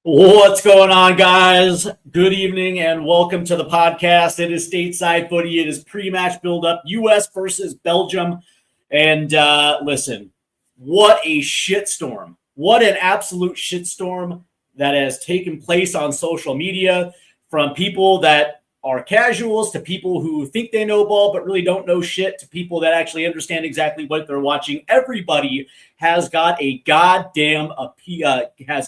What's going on, guys? Good evening and welcome to the podcast. It is Stateside Footy. It is pre-match build-up, U.S. versus Belgium. And listen, what a shitstorm. What an absolute shitstorm that has taken place on social media from people that are casuals to people who think they know ball but really don't know shit to people that actually understand exactly what they're watching. Everybody has got a goddamn opinion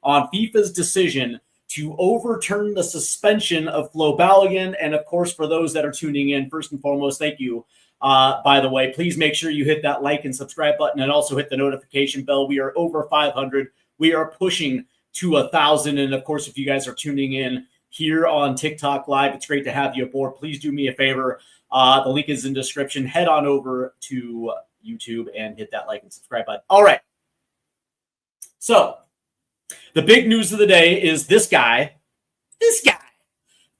on FIFA's decision to overturn the suspension of Flo Balogun. And of course, for those that are tuning in, first and foremost, thank you. By the way, please make sure you hit that like and subscribe button and also hit the notification bell. We are over 500. We are pushing to 1,000. And of course, if you guys are tuning in here on TikTok Live, it's great to have you aboard. Please do me a favor. The link is in the description. Head on over to YouTube and hit that like and subscribe button. All right. So the big news of the day is this guy,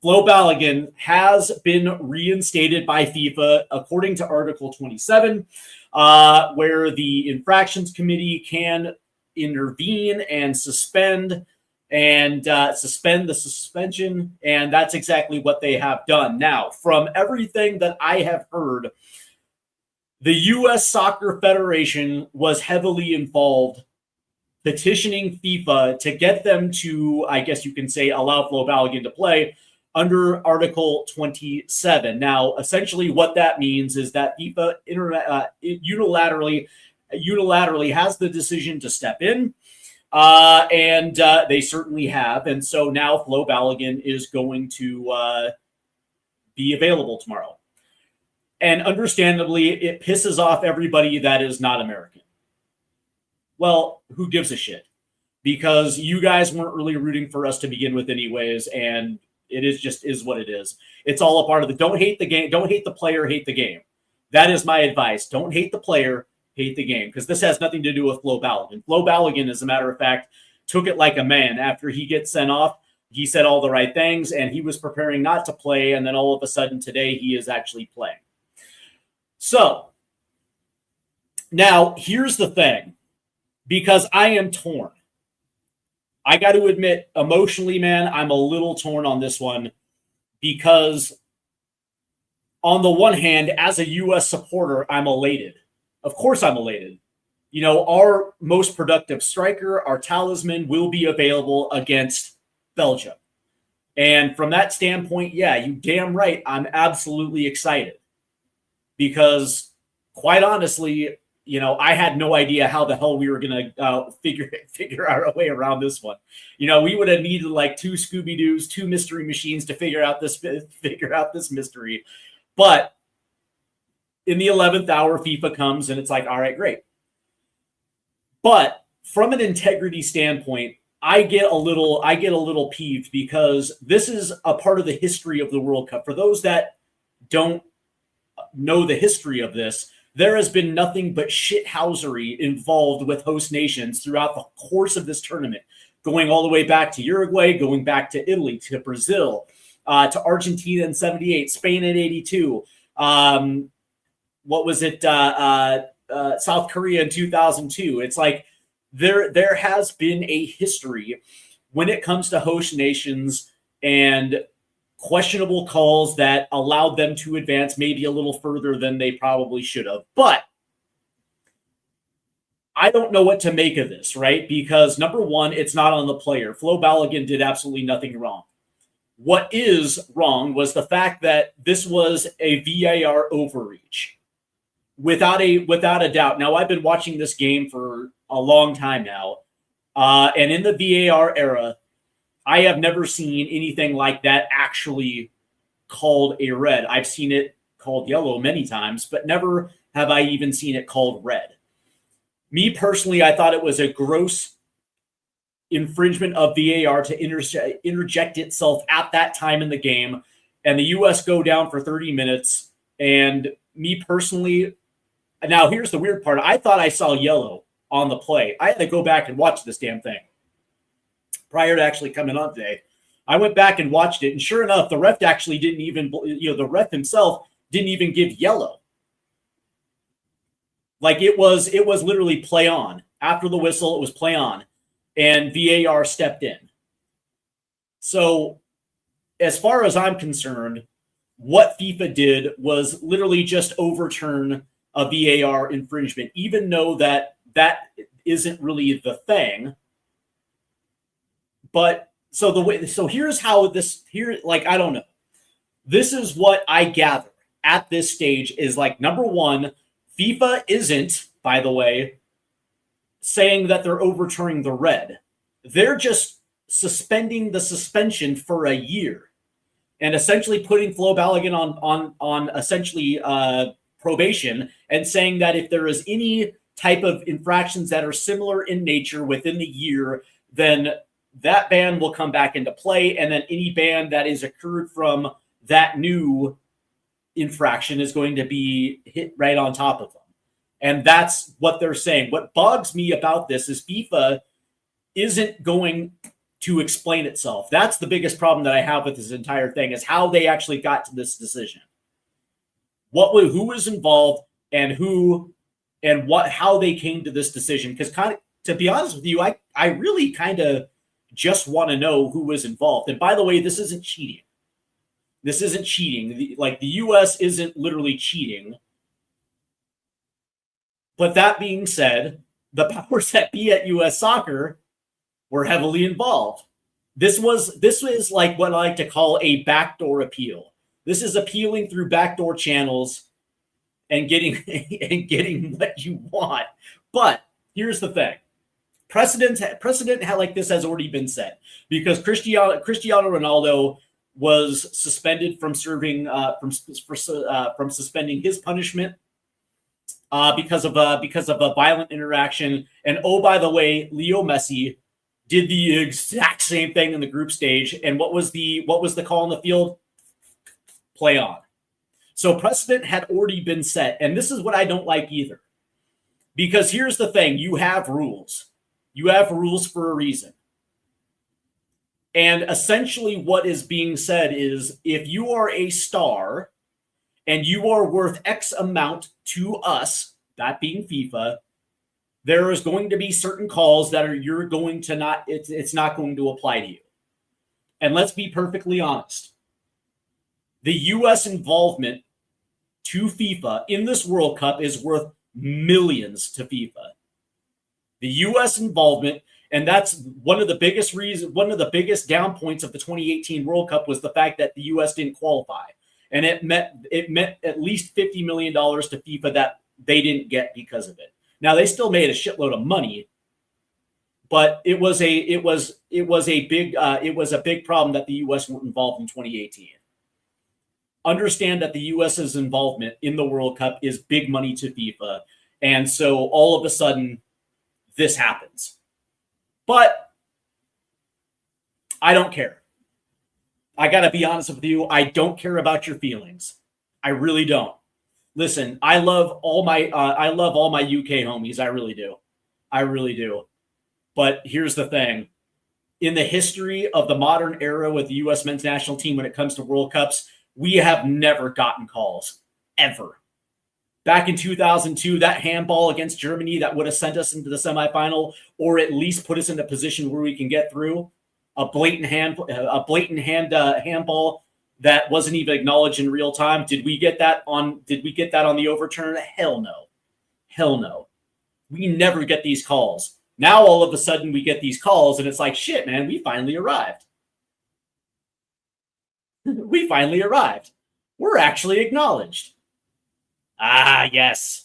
Flo Balogun, has been reinstated by FIFA according to Article 27, where the infractions committee can intervene and suspend the suspension, and that's exactly what they have done. Now, from everything that I have heard, the U.S. Soccer Federation was heavily involved petitioning FIFA to get them to, I guess you can say, allow Flo Balogun to play under Article 27. Now, essentially what that means is that FIFA unilaterally has the decision to step in. And they certainly have. And so now Flo Balogun is going to be available tomorrow. And understandably, it pisses off everybody that is not American. Well, who gives a shit? Because you guys weren't really rooting for us to begin with anyways, and it is what it is. It's all a part of the don't hate the game, don't hate the player, hate the game. That is my advice. Don't hate the player, hate the game, because this has nothing to do with Flo Balogun. Flo Balogun, as a matter of fact, took it like a man. After he gets sent off, he said all the right things, and he was preparing not to play, and then all of a sudden today he is actually playing. So, now here's the thing, because I am torn. I got to admit, emotionally, man, I'm a little torn on this one, because on the one hand, as a U.S. supporter, I'm elated. Of course I'm elated. You know, our most productive striker, our talisman, will be available against Belgium. And from that standpoint, yeah, you damn right, I'm absolutely excited. Because, quite honestly, you know, I had no idea how the hell we were going to figure our way around this one. You know, we would have needed like 2 Scooby-Doos, 2 mystery machines to figure out this mystery. But in the 11th hour, FIFA comes and it's like, all right, great. But from an integrity standpoint, I get a little peeved, because this is a part of the history of the World Cup. For those that don't know the history of this, there has been nothing but shithousery involved with host nations throughout the course of this tournament, going all the way back to Uruguay, going back to Italy, to Brazil, to Argentina in 78, Spain in 82. What was it? South Korea in 2002. It's like there has been a history when it comes to host nations and questionable calls that allowed them to advance maybe a little further than they probably should have. But I don't know what to make of this, right? Because number one, it's not on the player. Flo Balogun did absolutely nothing wrong. What is wrong was the fact that this was a VAR overreach. Without a doubt. Now, I've been watching this game for a long time now. And in the VAR era, I have never seen anything like that actually called a red. I've seen it called yellow many times, but never have I even seen it called red. Me personally, I thought it was a gross infringement of VAR to interject itself at that time in the game, and the U.S. go down for 30 minutes. And me personally, now here's the weird part. I thought I saw yellow on the play. I had to go back and watch this damn thing prior to actually coming on today. I went back and watched it, and sure enough, the ref actually didn't even, the ref himself didn't even give yellow. Like it was literally play on. After the whistle, it was play on. and VAR stepped in. So as far as I'm concerned, what FIFA did was literally just overturn a VAR infringement, even though that isn't really the thing. But so here's how I don't know. This is what I gather at this stage is like, number one, FIFA isn't, by the way, saying that they're overturning the red. They're just suspending the suspension for a year and essentially putting Flo Balogun on essentially probation and saying that if there is any type of infractions that are similar in nature within the year, then that ban will come back into play. And then any ban that is occurred from that new infraction is going to be hit right on top of them. And that's what they're saying. What bugs me about this is FIFA isn't going to explain itself. That's the biggest problem that I have with this entire thing, is how they actually got to this decision. Who was involved and how they came to this decision. Because to be honest with you, I really kind of just want to know who was involved. And by the way, this isn't cheating. This isn't cheating. The US isn't literally cheating. But that being said, the powers that be at US Soccer were heavily involved. This is like what I like to call a backdoor appeal. This is appealing through backdoor channels and getting what you want. But here's the thing. Precedent like this has already been set, because Cristiano Ronaldo was suspended from serving from suspending his punishment because of a violent interaction. And oh, by the way, Leo Messi did the exact same thing in the group stage. And what was the call on the field? Play on. So precedent had already been set. And this is what I don't like either. Because here's the thing. You have rules. You have rules for a reason. And essentially what is being said is, if you are a star and you are worth X amount to us, that being FIFA, there is going to be certain calls that it's not going to apply to you. And let's be perfectly honest. The US involvement to FIFA in this World Cup is worth millions to FIFA. The US involvement, and that's one of the biggest down points of the 2018 World Cup, was the fact that the US didn't qualify. And it meant at least $50 million to FIFA that they didn't get because of it. Now, they still made a shitload of money, but it was a big problem that the US weren't involved in 2018. Understand that the US's involvement in the World Cup is big money to FIFA, and so all of a sudden this happens. But I don't care. I got to be honest with you. I don't care about your feelings. I really don't. Listen, I love all my UK homies. I really do. I really do. But here's the thing. In the history of the modern era with the US men's national team, when it comes to World Cups, we have never gotten calls, ever. Back in 2002, that handball against Germany that would have sent us into the semifinal, or at least put us in a position where we can get through, a blatant handball that wasn't even acknowledged in real time. Did we get that on the overturn? Hell no. Hell no. We never get these calls. Now all of a sudden we get these calls and it's like, shit, man, we finally arrived. We finally arrived. We're actually acknowledged. Ah, yes.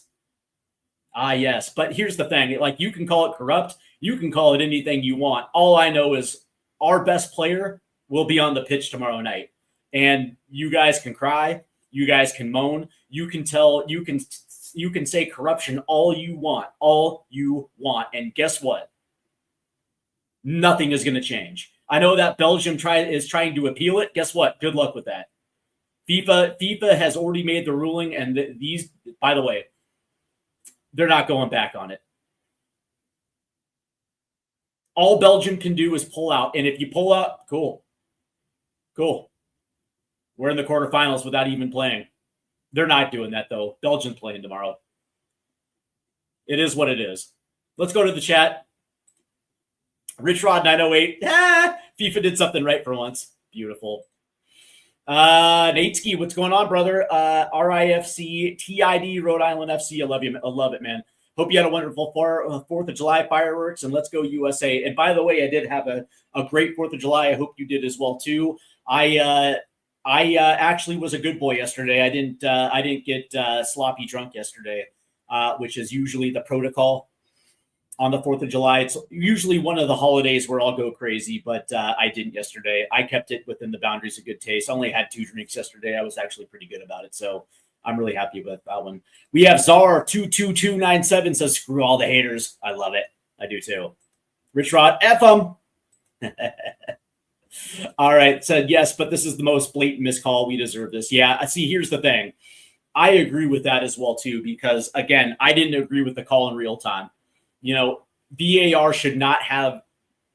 But here's the thing. Like, you can call it corrupt. You can call it anything you want. All I know is our best player will be on the pitch tomorrow night. And you guys can cry. You guys can moan. You can say corruption all you want. And guess what? Nothing is going to change. I know that Belgium is trying to appeal it. Guess what? Good luck with that. FIFA has already made the ruling, and these, by the way, they're not going back on it. All Belgium can do is pull out, and if you pull out, cool. We're in the quarterfinals without even playing. They're not doing that, though. Belgium's playing tomorrow. It is what it is. Let's go to the chat. Rich Rod 908. FIFA did something right for once. Beautiful. Natesky, what's going on, brother? RIFC, TID, Rhode Island FC. I love you. I love it, man. Hope you had a wonderful 4th of July fireworks, and let's go USA. And by the way, I did have a great 4th of July. I hope you did as well, too. I actually was a good boy yesterday. I didn't get sloppy drunk yesterday, which is usually the protocol on the 4th of July. It's usually one of the holidays where I'll go crazy, but I didn't yesterday. I kept it within the boundaries of good taste. I only had 2 drinks yesterday. I was actually pretty good about it, so I'm really happy with that one. We have Czar22297 says, screw all the haters. I love it. I do too. Rich Rod, F them. All right, said yes, but this is the most blatant miscall. We deserve this. Yeah, see, here's the thing. I agree with that as well, too, because, again, I didn't agree with the call in real time. You know, VAR should not have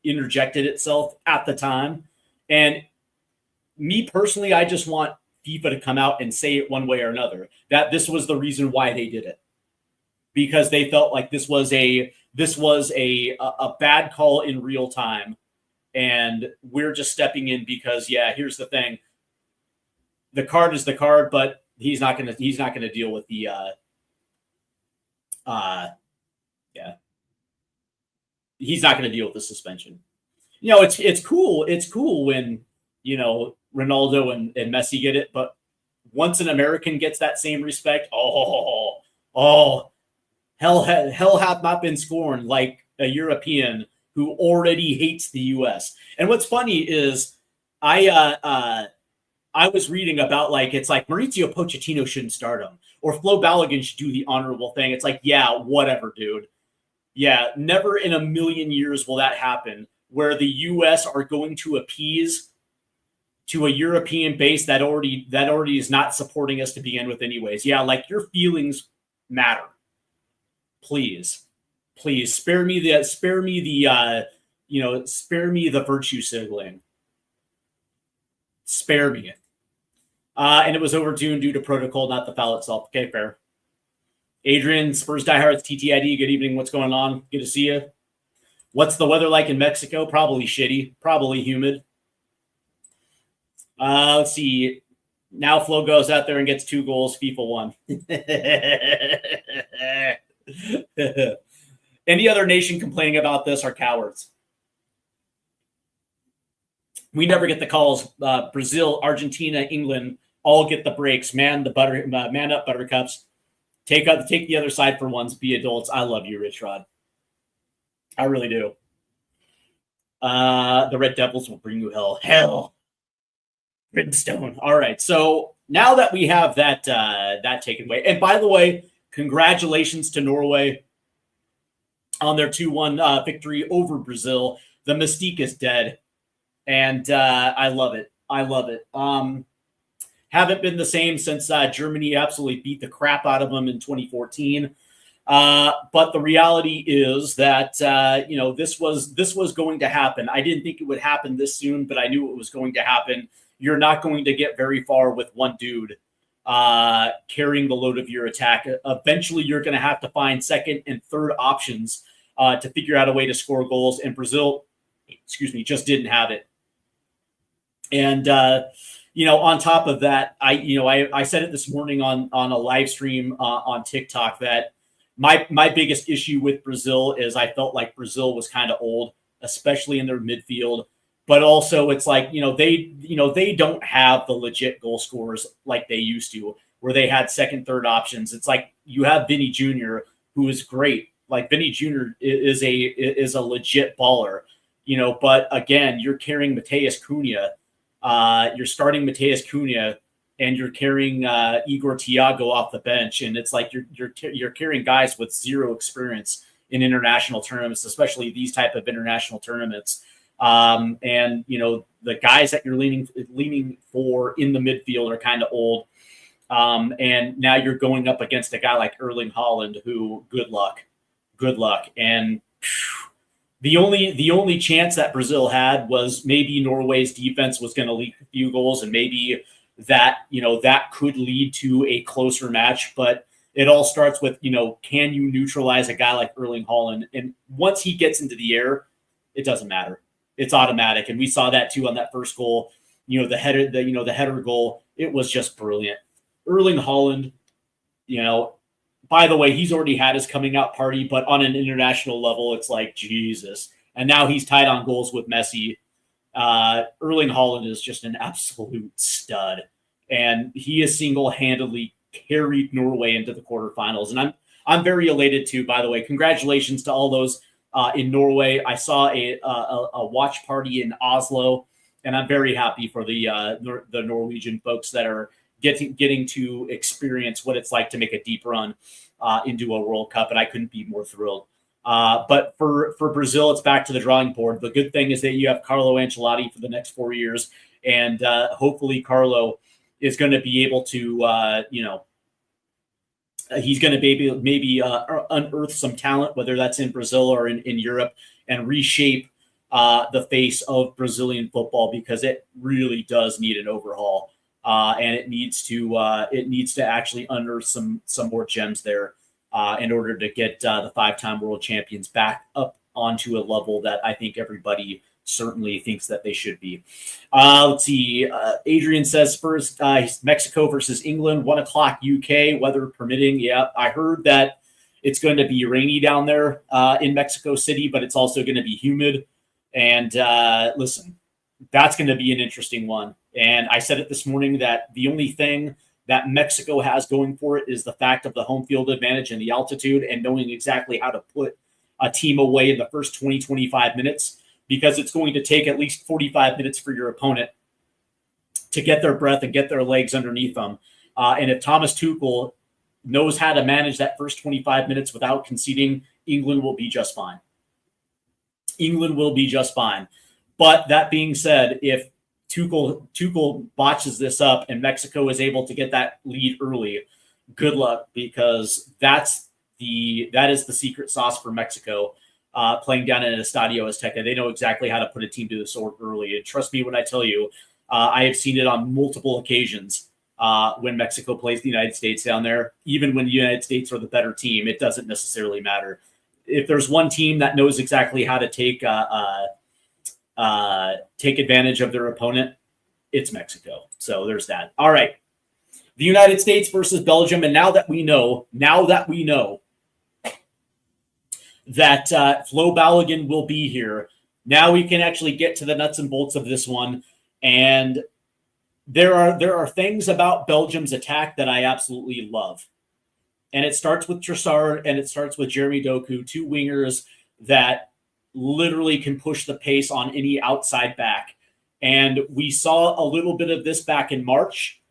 interjected itself at the time. And me personally, I just want FIFA to come out and say it one way or another, that this was the reason why they did it. Because they felt like this was a bad call in real time. And we're just stepping in because, yeah, here's the thing. The card is the card, but he's not gonna deal with the he's not going to deal with the suspension. You know, it's cool. It's cool when, you know, Ronaldo and Messi get it, but once an American gets that same respect, hell hath not been scorned like a European who already hates the U.S. And what's funny is I was reading about, like, it's like Mauricio Pochettino shouldn't start him, or Flo Balogun should do the honorable thing. It's like, yeah, whatever, dude. Yeah, never in a million years will that happen, where the U.S. are going to appease to a European base that already is not supporting us to begin with anyways. Yeah, like, your feelings matter. Please spare me the virtue signaling. Spare me. And it was overdue due to protocol, not the foul itself. Okay, fair. Adrian, Spurs diehards, TTID, good evening. What's going on? Good to see you. What's the weather like in Mexico? Probably shitty. Probably humid. Let's see. Now Flo goes out there and gets 2 goals. FIFA won. Any other nation complaining about this are cowards. We never get the calls. Brazil, Argentina, England all get the breaks. Man up, Buttercups. Take the other side for once. Be adults. I love you, Rich Rod. I really do. The Red Devils will bring you hell. Hell. Brimstone. All right. So now that we have that taken away, and by the way, congratulations to Norway on their 2-1 victory over Brazil. The mystique is dead, and I love it. Haven't been the same since Germany absolutely beat the crap out of them in 2014. But the reality is that this was going to happen. I didn't think it would happen this soon, but I knew it was going to happen. You're not going to get very far with one dude carrying the load of your attack. Eventually, you're going to have to find second and third options to figure out a way to score goals. And Brazil, just didn't have it. And on top of that, I said it this morning on a live stream on TikTok that my biggest issue with Brazil is I felt like Brazil was kind of old, especially in their midfield. But also, it's like they don't have the legit goal scorers like they used to, where they had second, third options. It's like you have Vinny Jr., who is great. Like, Vinny Jr. is a legit baller, But again, you're carrying Mateus Cunha. You're starting Mateus Cunha, and you're carrying Igor Thiago off the bench, and it's like you're carrying guys with zero experience in international tournaments, especially these type of international tournaments. And the guys that you're leaning for in the midfield are kind of old. And now you're going up against a guy like Erling Haaland, who good luck. And the only chance that Brazil had was maybe Norway's defense was going to leak a few goals, and maybe that could lead to a closer match. But it all starts with, can you neutralize a guy like Erling Haaland? And once he gets into the air, it doesn't matter. It's automatic. And we saw that too on that first goal. The header goal, it was just brilliant. Erling Haaland, by the way, he's already had his coming out party, but on an international level, it's like, Jesus. And now he's tied on goals with Messi. Erling Haaland is just an absolute stud. And he has single-handedly carried Norway into the quarterfinals. And I'm very elated too, by the way. Congratulations to all those in Norway. I saw a watch party in Oslo, and I'm very happy for the Norwegian folks that are getting to experience what it's like to make a deep run into a World Cup, and I couldn't be more thrilled. But for Brazil, it's back to the drawing board. The good thing is that you have Carlo Ancelotti for the next 4 years, and hopefully Carlo is going to be able to, he's going to maybe unearth some talent, whether that's in Brazil or in Europe, and reshape the face of Brazilian football, because it really does need an overhaul. And it needs to actually unearth some more gems there in order to get the 5-time world champions back up onto a level that I think everybody certainly thinks that they should be. Let's see. Adrian says Spurs, Mexico versus England, 1:00 UK, weather permitting. Yeah, I heard that it's going to be rainy down there in Mexico City, but it's also going to be humid. And listen, that's going to be an interesting one. And I said it this morning that the only thing that Mexico has going for it is the fact of the home field advantage and the altitude and knowing exactly how to put a team away in the first 20, 25 minutes, because it's going to take at least 45 minutes for your opponent to get their breath and get their legs underneath them. And if Thomas Tuchel knows how to manage that first 25 minutes without conceding, England will be just fine. England will be just fine. But that being said, if Tuchel botches this up and Mexico is able to get that lead early, good luck, because that is the secret sauce for Mexico. Playing down in Estadio Azteca, they know exactly how to put a team to the sword early. And trust me when I tell you, I have seen it on multiple occasions when Mexico plays the United States down there. Even when the United States are the better team, it doesn't necessarily matter. If there's one team that knows exactly how to take advantage of their opponent, it's Mexico. So there's that. All right. The United States versus Belgium. And now that we know that Flo Balogun will be here, now we can actually get to the nuts and bolts of this one. And there are things about Belgium's attack that I absolutely love. And it starts with Trossard and it starts with Jeremy Doku, two wingers that literally can push the pace on any outside back. And we saw a little bit of this back in March.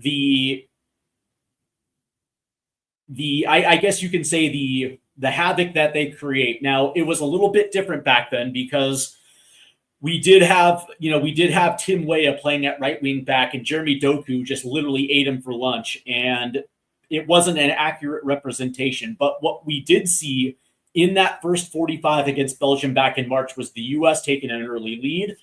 I guess you can say the havoc that they create. Now, it was a little bit different back then because we did have Tim Weah playing at right wing back, and Jeremy Doku just literally ate him for lunch. And it wasn't an accurate representation. But what we did see in that first 45 against Belgium back in March was the U.S. taking an early lead.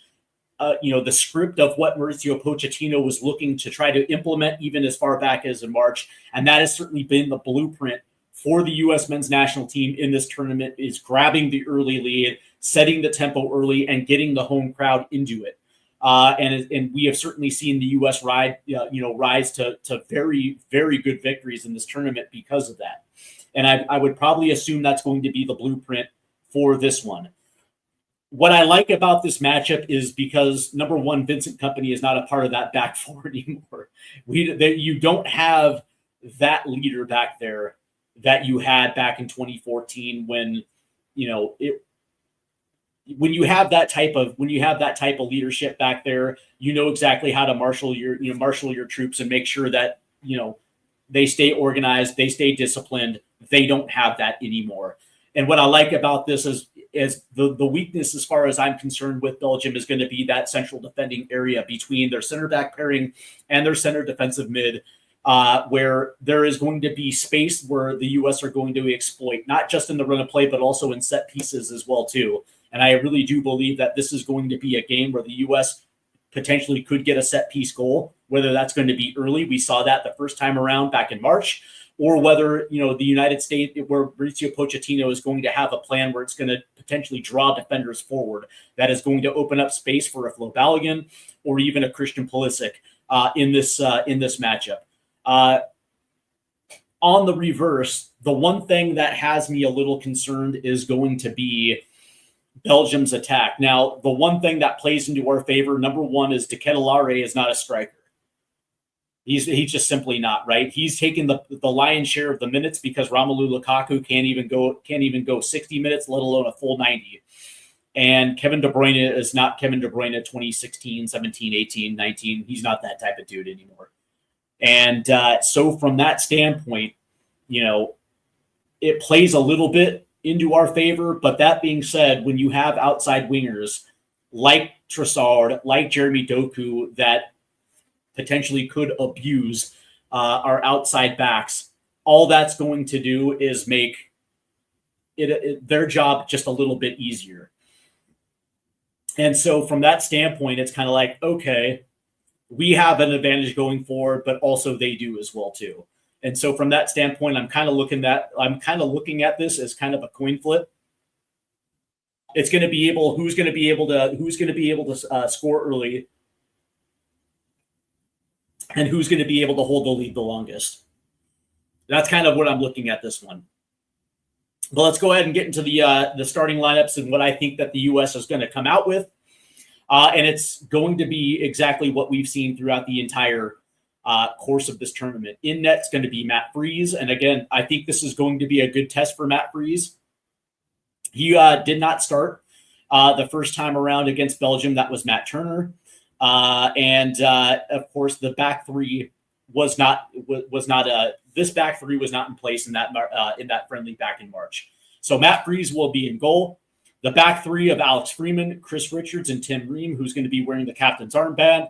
The script of what Mauricio Pochettino was looking to try to implement even as far back as in March. And that has certainly been the blueprint for the U.S. men's national team in this tournament, is grabbing the early lead, setting the tempo early, and getting the home crowd into it. And we have certainly seen the U.S. rise to very, very good victories in this tournament because of that. And I would probably assume that's going to be the blueprint for this one. What I like about this matchup is because, number one, Vincent Kompany is not a part of that back four anymore. You don't have that leader back there that you had back in 2014 when you have that type of leadership back there. You know exactly how to marshal your troops and make sure that they stay organized, they stay disciplined. They don't have that anymore. And what I like about this is the weakness, as far as I'm concerned, with Belgium is going to be that central defending area between their center back pairing and their center defensive mid, where there is going to be space where the U.S. are going to exploit, not just in the run of play, but also in set pieces as well, too. And I really do believe that this is going to be a game where the U.S. potentially could get a set piece goal, whether that's going to be early. We saw that the first time around back in March, or whether, the United States, where Mauricio Pochettino is going to have a plan where it's going to potentially draw defenders forward that is going to open up space for a Flo Balogun or even a Christian Pulisic in this matchup. On the reverse, the one thing that has me a little concerned is going to be Belgium's attack. Now, the one thing that plays into our favor, number one, is De Ketelaere is not a striker. He's just simply not, right? He's taken the lion's share of the minutes because Romelu Lukaku can't even go 60 minutes, let alone a full 90. And Kevin De Bruyne is not Kevin De Bruyne 2016, 17, 18, 19. He's not that type of dude anymore. And so from that standpoint, it plays a little bit into our favor. But that being said, when you have outside wingers like Trossard, like Jeremy Doku, that potentially could abuse our outside backs, all that's going to do is make their job just a little bit easier. And so from that standpoint, it's kind of like, okay, we have an advantage going forward, but also they do as well too. And so from that standpoint, I'm kind of looking at this as kind of a coin flip. It's going to be who's going to be able to score early, and who's going to be able to hold the lead the longest. That's kind of what I'm looking at this one. But let's go ahead and get into the starting lineups and what I think that the U.S. is going to come out with. And it's going to be exactly what we've seen throughout the entire course of this tournament. In net's going to be Matt Freese. And again, I think this is going to be a good test for Matt Freese. He did not start the first time around against Belgium. That was Matt Turner. And of course, the back three was not this back three was not in place in that friendly back in March. So Matt Freese will be in goal. The back three of Alex Freeman, Chris Richards, and Tim Ream, who's going to be wearing the captain's armband.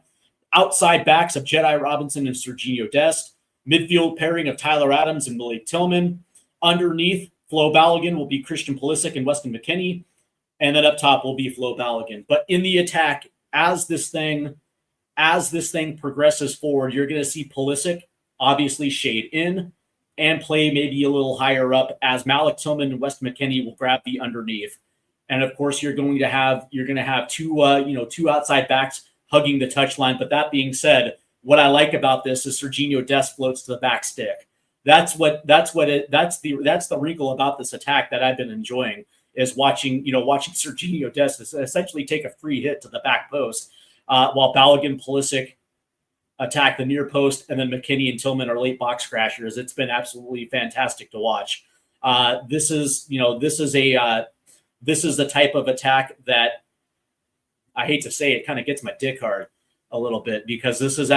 Outside backs of Jedi Robinson and Serginho Dest. Midfield pairing of Tyler Adams and Malik Tillman. Underneath, Flo Balogun will be Christian Pulisic and Weston McKennie. And then up top will be Flo Balogun. But in the attack, as this thing progresses forward, you're going to see Pulisic obviously shade in and play maybe a little higher up as Malik Tillman and Weston McKennie will grab the underneath. And of course, you're going to have two outside backs hugging the touchline. But that being said, what I like about this is Serginho Dest floats to the back stick. That's the wrinkle about this attack that I've been enjoying is watching Serginho Dest essentially take a free hit to the back post while Balogun, Pulisic attack the near post, and then McKennie and Tillman are late box crashers. It's been absolutely fantastic to watch. This is the type of attack that I hate to say it kind of gets my dick hard a little bit because this has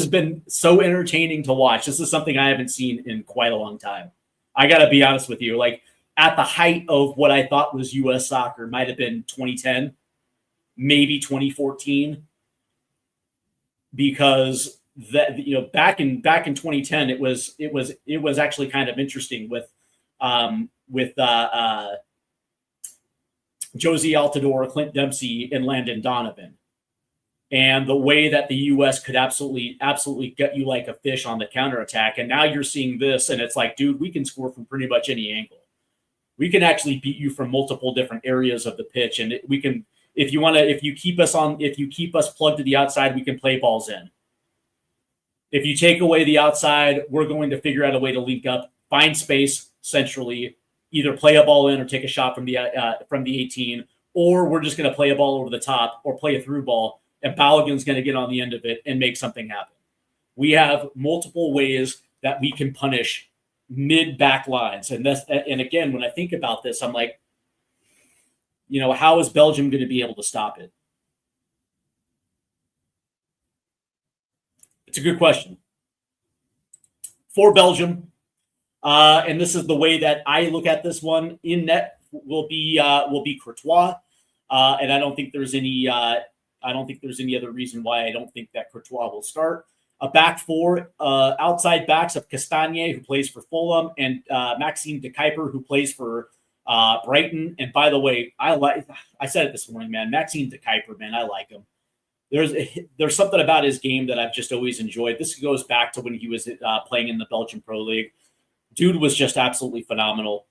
been so entertaining to watch. This is something I haven't seen in quite a long time. I got to be honest with you. Like at the height of what I thought was U.S. soccer might have been 2010, maybe 2014, because that back in 2010 it was actually kind of interesting with Josie Altidore, Clint Dempsey, and Landon Donovan. And the way that the U.S. could absolutely get you like a fish on the counterattack. And now you're seeing this, and it's like, dude, we can score from pretty much any angle. We can actually beat you from multiple different areas of the pitch. And we can, if you keep us plugged to the outside, we can play balls in. If you take away the outside, we're going to figure out a way to link up, find space centrally, either play a ball in or take a shot from the 18, or we're just going to play a ball over the top or play a through ball. And Balogun's going to get on the end of it and make something happen. We have multiple ways that we can punish mid-back lines. And again, when I think about this, I'm like, how is Belgium going to be able to stop it? It's a good question. For Belgium, and this is the way that I look at this one, in net will be Courtois. And I don't think there's any other reason why I don't think that Courtois will start. A back four, outside backs of Castagne, who plays for Fulham, and Maxime de Kuyper, who plays for Brighton. And by the way, I said it this morning, man. Maxime de Kuyper, man, I like him. there's something about his game that I've just always enjoyed. This goes back to when he was playing in the Belgian Pro League. Dude was just absolutely phenomenal.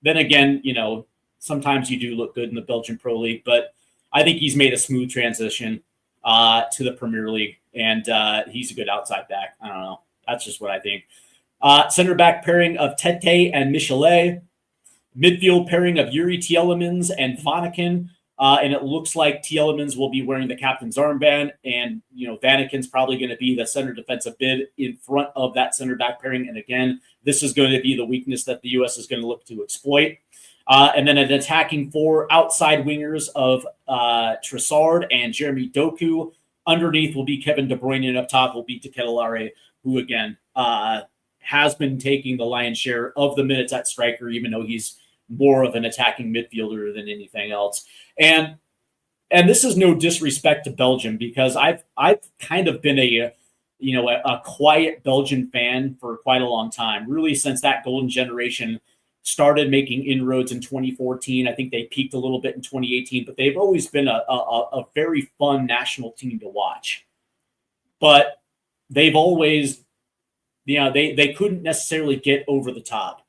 Then again, sometimes you do look good in the Belgian Pro League, but I think he's made a smooth transition to the Premier League, and he's a good outside back. I don't know. That's just what I think. Center back pairing of Tete and Michelet. Midfield pairing of Yuri Tielemans and Vanaken. And it looks like Tielemans will be wearing the captain's armband, and Vanaken's probably going to be the center defensive mid in front of that center back pairing. And again, this is going to be the weakness that the U.S. is going to look to exploit. And then an attacking four outside wingers of Trossard and Jeremy Doku. Underneath will be Kevin De Bruyne, and up top will be Ketelare, who again has been taking the lion's share of the minutes at striker, even though he's more of an attacking midfielder than anything else. And this is no disrespect to Belgium, because I've kind of been a quiet Belgian fan for quite a long time, really since that golden generation started making inroads in 2014. I think they peaked a little bit in 2018, but they've always been a very fun national team to watch. But they've always, they couldn't necessarily get over the top.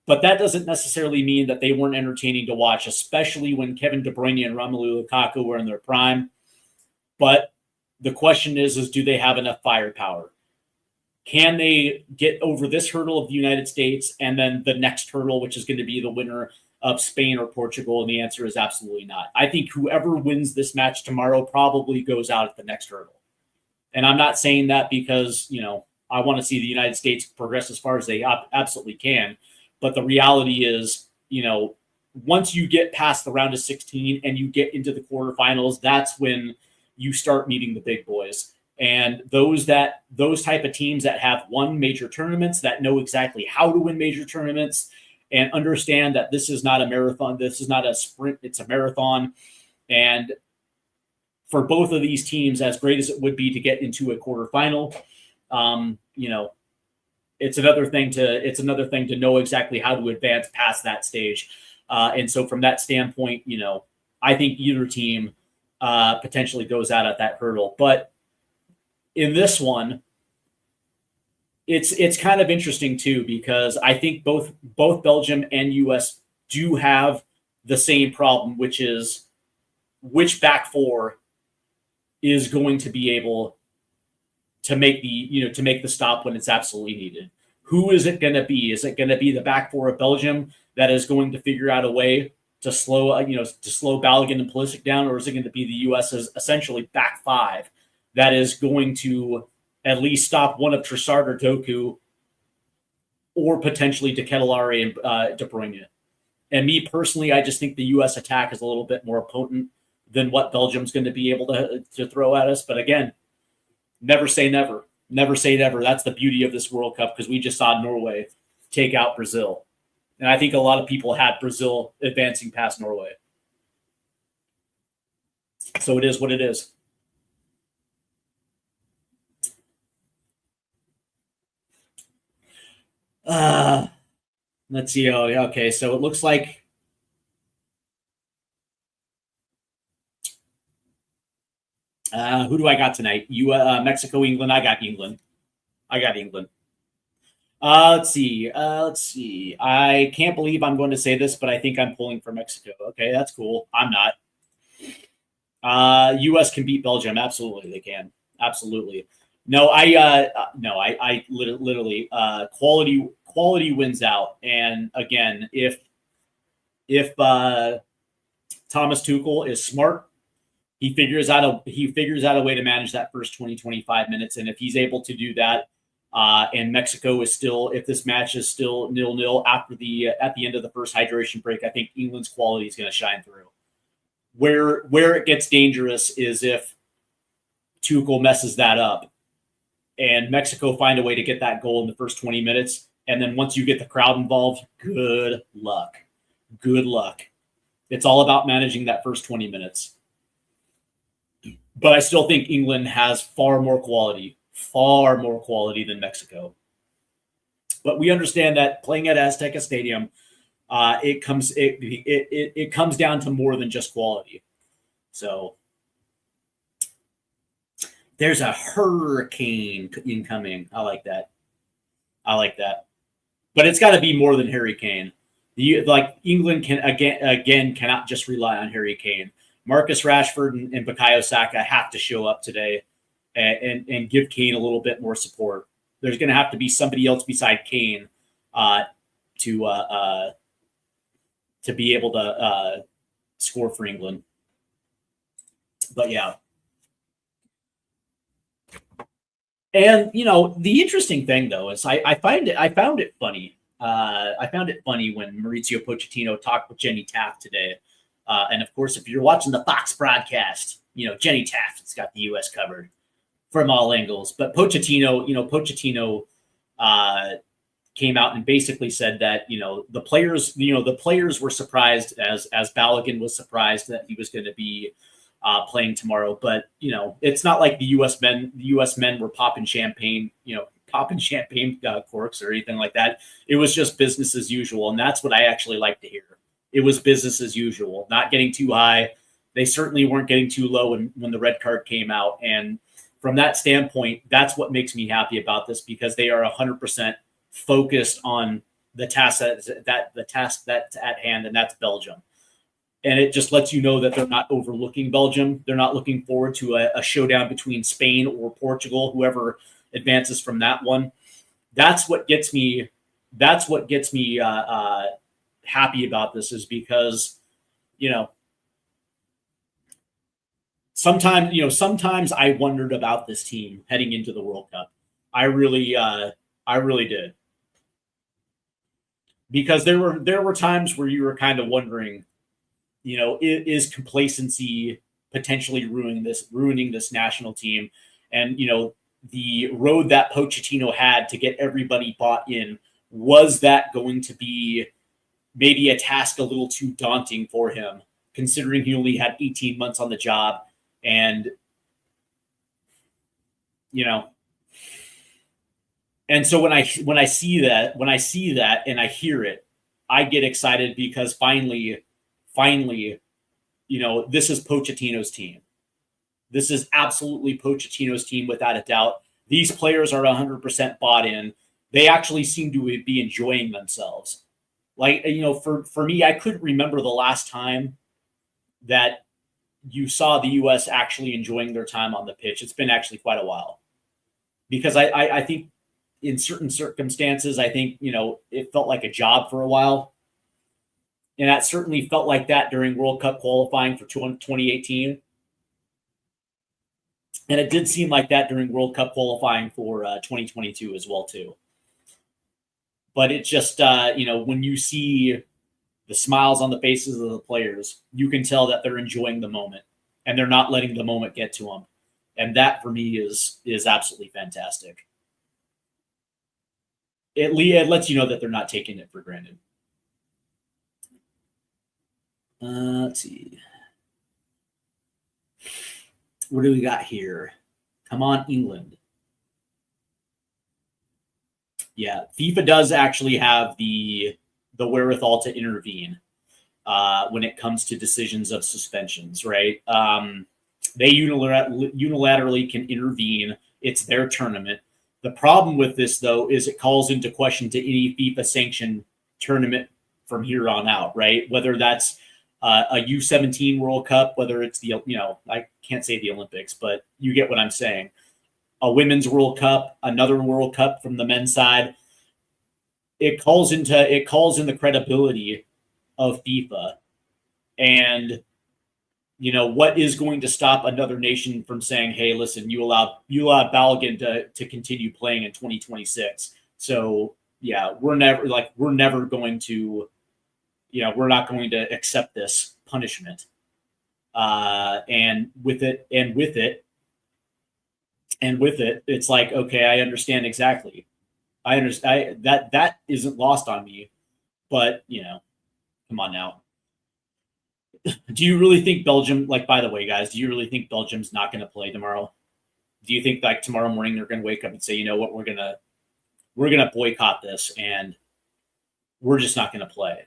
But that doesn't necessarily mean that they weren't entertaining to watch, especially when Kevin De Bruyne and Romelu Lukaku were in their prime. But the question is do they have enough firepower? Can they get over this hurdle of the United States and then the next hurdle, which is going to be the winner of Spain or Portugal? And the answer is absolutely not. I think whoever wins this match tomorrow probably goes out at the next hurdle. And I'm not saying that because, I want to see the United States progress as far as they absolutely can. But the reality is, once you get past the round of 16 and you get into the quarterfinals, that's when you start meeting the big boys. And those type of teams that have won major tournaments, that know exactly how to win major tournaments and understand that this is not a marathon, this is not a sprint, it's a marathon. And for both of these teams, as great as it would be to get into a quarterfinal, it's another thing to know exactly how to advance past that stage. And so from that standpoint, I think either team potentially goes out at that hurdle. But in this one, it's kind of interesting too, because I think both Belgium and US do have the same problem, which is which back four is going to be able to make the stop when it's absolutely needed. Who is it going to be? Is it going to be the back four of Belgium that is going to figure out a way to slow Balogun and Pulisic down, or is it going to be the US's essentially back five that is going to at least stop one of Trossard or Doku, or potentially De Ketelare and De Bruyne? And me personally, I just think the U.S. attack is a little bit more potent than what Belgium's going to be able to throw at us. But again, never say never. Never say never. That's the beauty of this World Cup, because we just saw Norway take out Brazil. And I think a lot of people had Brazil advancing past Norway. So it is what it is. Let's see. Oh, okay. So it looks like who do I got tonight? Mexico, England. I got England. Let's see. I can't believe I'm going to say this, but I think I'm pulling for Mexico. Okay, that's cool. I'm not. U.S. can beat Belgium. Absolutely, they can. Absolutely. No, I literally quality wins out. And again, if Thomas Tuchel is smart, he figures out a way to manage that first 20-25 minutes. And if he's able to do that, and Mexico is still, if this match is still 0-0 at the end of the first hydration break, I think England's quality is going to shine through. Where it gets dangerous is if Tuchel messes that up and Mexico find a way to get that goal in the first 20 minutes. And then once you get the crowd involved, good luck. It's all about managing that first 20 minutes. But I still think England has far more quality than Mexico. But we understand that playing at Azteca Stadium, it comes down to more than just quality. So There's a hurricane incoming. I like that. But it's got to be more than Harry Kane. England can again cannot just rely on Harry Kane. Marcus Rashford and Bukayo Saka have to show up today and give Kane a little bit more support. There's going to have to be somebody else beside Kane to be able to score for England. But yeah. And the interesting thing though is I found it funny. I found it funny when Mauricio Pochettino talked with Jenny Taft today. And of course, if you're watching the Fox broadcast, Jenny Taft has got the U.S. covered from all angles. But Pochettino came out and basically said that the players were surprised as Balogun was surprised that he was going to be playing tomorrow. But it's not like the U.S. men were popping champagne corks or anything like that. It was just business as usual, and that's what I actually like to hear. It was business as usual, not getting too high. They certainly weren't getting too low when the red card came out. And from that standpoint, that's what makes me happy about this, because they are 100% focused on the task that's at hand, and that's Belgium. And it just lets you know that they're not overlooking Belgium. They're not looking forward to a showdown between Spain or Portugal, whoever advances from that one. That's what gets me. Happy about this, is because sometimes I wondered about this team heading into the World Cup. I really did, because there were times where you were kind of wondering, is complacency potentially ruining this national team? And the road that Pochettino had to get everybody bought in, was that going to be maybe a task a little too daunting for him, considering he only had 18 months on the job? And and so when I see that and I hear it, I get excited, because finally, this is Pochettino's team. This is absolutely Pochettino's team, without a doubt. These players are 100% bought in. They actually seem to be enjoying themselves. Like, for me, I couldn't remember the last time that you saw the U.S. actually enjoying their time on the pitch. It's been actually quite a while, because I think in certain circumstances, I think, it felt like a job for a while. And that certainly felt like that during World Cup qualifying for 2018. And it did seem like that during World Cup qualifying for 2022 as well, too. But it's just, when you see the smiles on the faces of the players, you can tell that they're enjoying the moment, and they're not letting the moment get to them. And that, for me, is absolutely fantastic. It lets you know that they're not taking it for granted. Let's see. What do we got here? Come on, England. Yeah, FIFA does actually have the wherewithal to intervene when it comes to decisions of suspensions, right? They unilaterally can intervene. It's their tournament. The problem with this, though, is it calls into question to any FIFA-sanctioned tournament from here on out, right? Whether that's a U17 World Cup, whether it's I can't say the Olympics, but you get what I'm saying. A women's World Cup, another World Cup from the men's side. It calls in the credibility of FIFA, and what is going to stop another nation from saying, "Hey, listen, you allow Balogun to continue playing in 2026." So yeah, we're never going to, we're not going to accept this punishment. And with it, it's like, okay, I understand exactly. I understand that isn't lost on me, but come on now. Do you really think Belgium, by the way, guys, do you really think Belgium's not going to play tomorrow? Do you think tomorrow morning they're going to wake up and say, you know what, we're going to boycott this and we're just not going to play?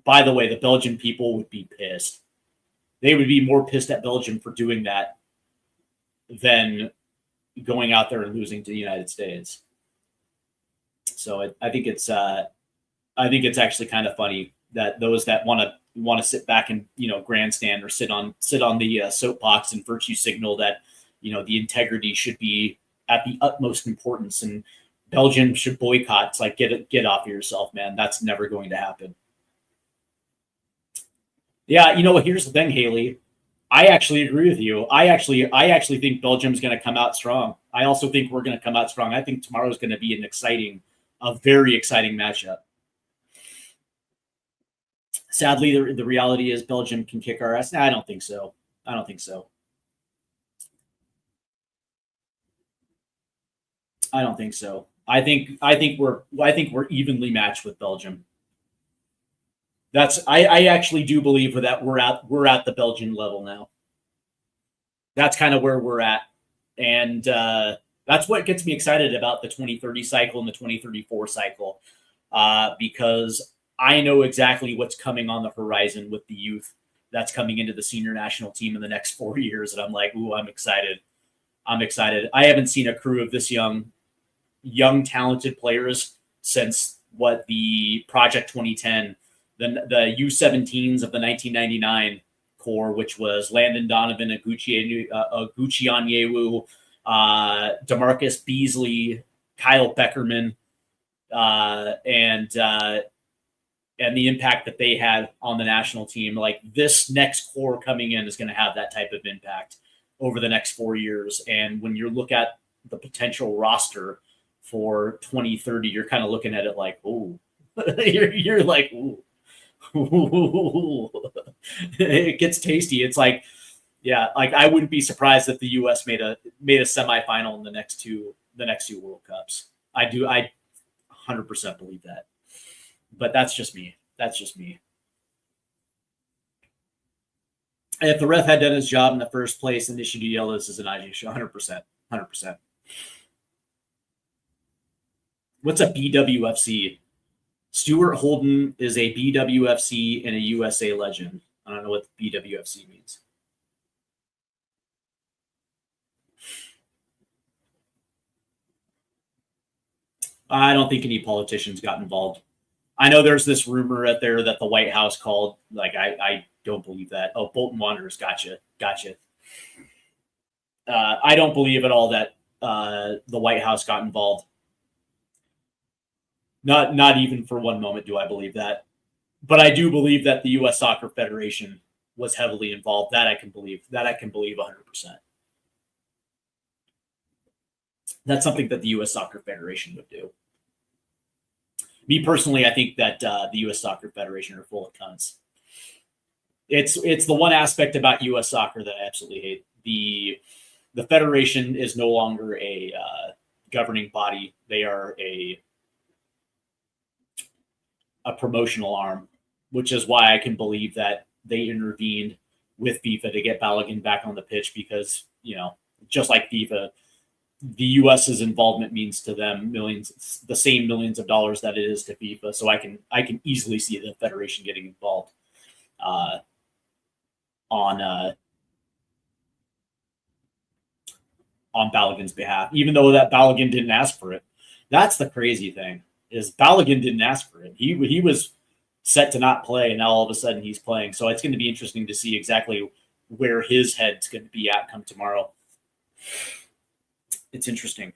By the way, the Belgian people would be pissed. They would be more pissed at Belgium for doing that than going out there and losing to the United States. So I think it's actually kind of funny that those that want to sit back and grandstand or sit on the soapbox and virtue signal that the integrity should be at the utmost importance and Belgium should boycott. It's like get off of yourself, man. That's never going to happen. Yeah, here's the thing, Haley. I actually agree with you. I actually think Belgium's going to come out strong. I also think we're going to come out strong. I think tomorrow's going to be a very exciting matchup. Sadly, the reality is Belgium can kick our ass. I don't think so. I don't think so. I think we're evenly matched with Belgium. I actually do believe that we're at the Belgian level now. That's kind of where we're at, and that's what gets me excited about the 2030 cycle and the 2034 cycle, because I know exactly what's coming on the horizon with the youth that's coming into the senior national team in the next 4 years, and I'm like, ooh, I'm excited. I haven't seen a crew of this young, talented players since the Project 2010. The U17s of the 1999 core, which was Landon Donovan, Aguchi Onyewu, DeMarcus Beasley, Kyle Beckerman, and the impact that they had on the national team. Like this next core coming in is going to have that type of impact over the next 4 years. And when you look at the potential roster for 2030, you're kind of looking at it like, oh, you're like, ooh. It gets tasty. It's like, yeah, like I wouldn't be surprised if the U.S. made a semifinal in the next two World Cups. I 100% believe that, but that's just me. And if the ref had done his job in the first place, then they should yell this as an IG show. 100%. What's a BWFC? Stuart Holden is a BWFC and a USA legend. I don't know what BWFC means. I don't think any politicians got involved. I know there's this rumor out there that the White House called. Like, I don't believe that. Oh, Bolton Wanderers. Gotcha. I don't believe at all that the White House got involved. Not even for one moment do I believe that. But I do believe that the U.S. Soccer Federation was heavily involved. That I can believe 100%. That's something that the U.S. Soccer Federation would do. Me personally, I think that the U.S. Soccer Federation are full of cunts. It's the one aspect about U.S. soccer that I absolutely hate. The federation is no longer a governing body. They are a promotional arm, which is why I can believe that they intervened with FIFA to get Balogun back on the pitch because, just like FIFA, the U.S.'s involvement means to them the same millions of dollars that it is to FIFA. So I can easily see the federation getting involved on Balogun's behalf, even though that Balogun didn't ask for it. That's the crazy thing, is Balogun didn't ask for it. He was set to not play, and now all of a sudden he's playing. So it's going to be interesting to see exactly where his head's going to be at come tomorrow. It's interesting.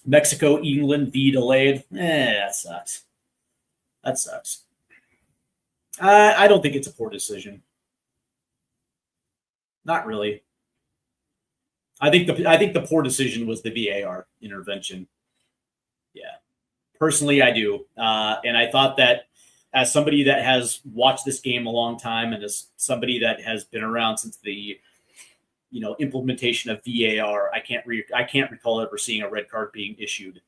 Mexico, England, V delayed. That sucks. I don't think it's a poor decision. Not really. I think the poor decision was the VAR intervention. Yeah. Personally, I do. And I thought that as somebody that has watched this game a long time and as somebody that has been around since the implementation of VAR, I can't recall ever seeing a red card being issued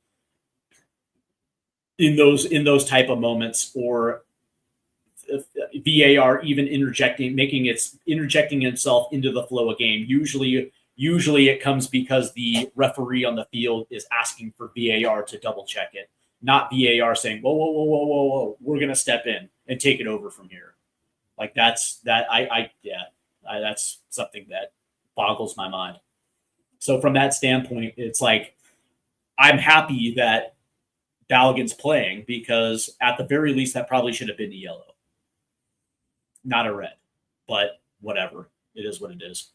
in those type of moments, or VAR even interjecting itself into the flow of game. Usually it comes because the referee on the field is asking for VAR to double check it, not VAR saying, whoa, we're going to step in and take it over from here. Like that's something that boggles my mind. So from that standpoint, it's like I'm happy that Balogun's playing, because at the very least that probably should have been a yellow, not a red. But whatever, it is what it is.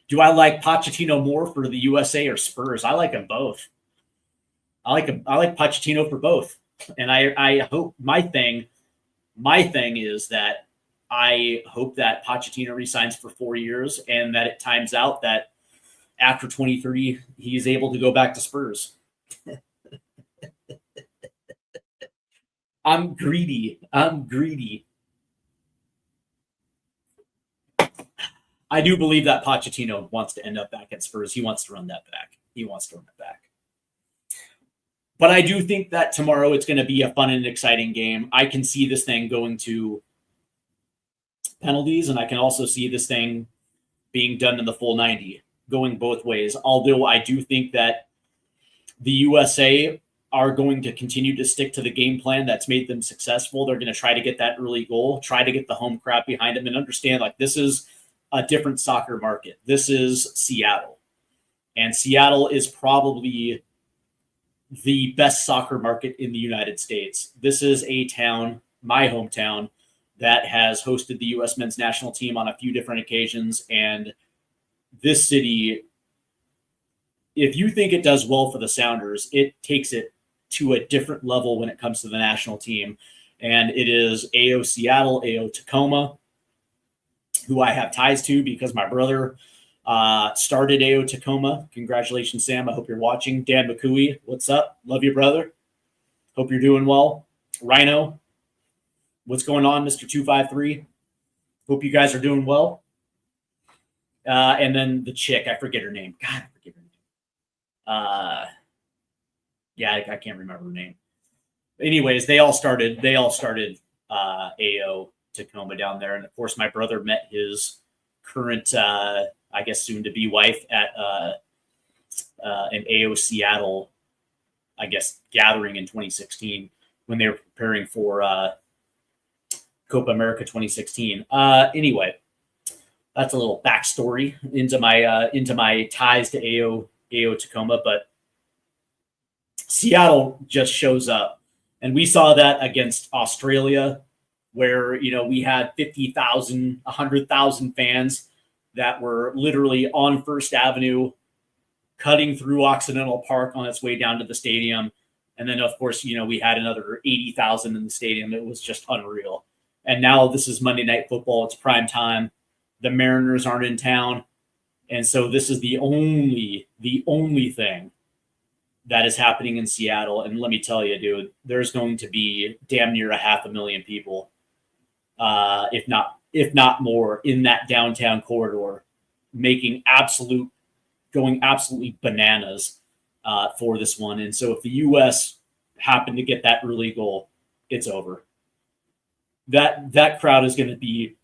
Do I like Pochettino more for the USA or Spurs? I like them both. I like Pochettino for both, and I hope my thing is that I hope that Pochettino resigns for 4 years and that it times out that after 2030 he's able to go back to Spurs. I'm greedy. I do believe that Pochettino wants to end up back at Spurs. He wants to run that back. But I do think that tomorrow it's going to be a fun and exciting game. I can see this thing going to penalties, and I can also see this thing being done in the full 90, going both ways. Although I do think that the USA are going to continue to stick to the game plan that's made them successful. They're going to try to get that early goal, try to get the home crowd behind them, and understand like this is a different soccer market. This is Seattle. And Seattle is probably the best soccer market in the United States. This is a town, my hometown, that has hosted the U.S. men's national team on a few different occasions. And this city, if you think it does well for the Sounders, it takes it to a different level when it comes to the national team. And it is AO Seattle, AO Tacoma, who I have ties to because my brother started AO Tacoma. Congratulations, Sam. I hope you're watching. Dan McCooey, what's up? Love you, brother. Hope you're doing well. Rhino, what's going on, Mr. 253? Hope you guys are doing well. And then the chick, I forget her name. God, I forget her name. Yeah, I can't remember her name. Anyways, they all started AO Tacoma down there. And of course, my brother met his current I guess soon to be wife at an AO Seattle, I guess, gathering in 2016 when they were preparing for Copa America 2016. Anyway, that's a little backstory into my ties to AO Tacoma, but Seattle just shows up, and we saw that against Australia, where we had 50,000, 100,000 fans that were literally on First Avenue, cutting through Occidental Park on its way down to the stadium. And then, of course, we had another 80,000 in the stadium. It was just unreal. And now this is Monday Night Football. It's prime time. The Mariners aren't in town. And so this is the only thing that is happening in Seattle. And let me tell you, dude, there's going to be damn near 500,000 people, if not more, in that downtown corridor, going absolutely bananas for this one. And so if the U.S. happen to get that early goal, it's over. That crowd is going to be